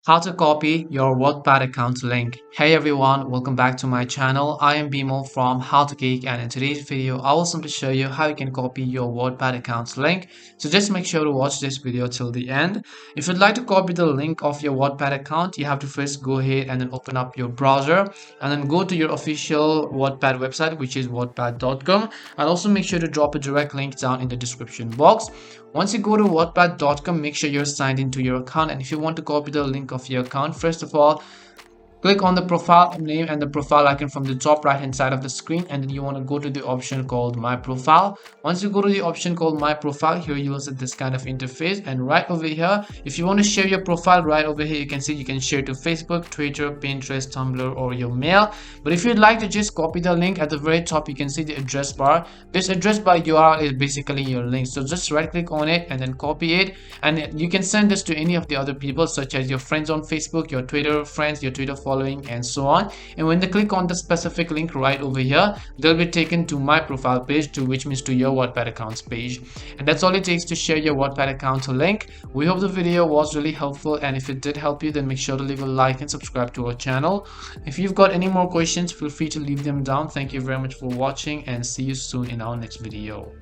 How to copy your Wattpad account link. Hey everyone, welcome back to my channel. I am Bimo from How to Geek, and in today's video I will simply show you how you can copy your Wattpad account link. So just make sure to watch this video till the end. If you'd like to copy the link of your Wattpad account, you have to first go ahead and then open up your browser and then go to your official Wattpad website, which is wattpad.com, and also make sure to drop a direct link down in the description box. Once you go to wattpad.com, make sure you're signed into your account, and if you want to copy the link of your account, first of all, click on the profile name and the profile icon from the top right hand side of the screen, and then you want to go to the option called my profile. Once you go to the option called my profile, here you will see this kind of interface, and right over here, if you want to share your profile, right over here you can see you can share to Facebook, Twitter, Pinterest, Tumblr, or your mail. But if you'd like to just copy the link, at the very top you can see the address bar. This address bar URL is basically your link, so just right click on it and then copy it, and you can send this to any of the other people, such as your friends on Facebook, your Twitter friends, your Twitter following, and so on. And when they click on the specific link right over here, they'll be taken to my profile page, which means to your Wattpad accounts page. And that's all it takes to share your Wattpad account link. We hope the video was really helpful, and if it did help you, then make sure to leave a like and subscribe to our channel. If you've got any more questions, feel free to leave them down. Thank you very much for watching, and see you soon in our next video.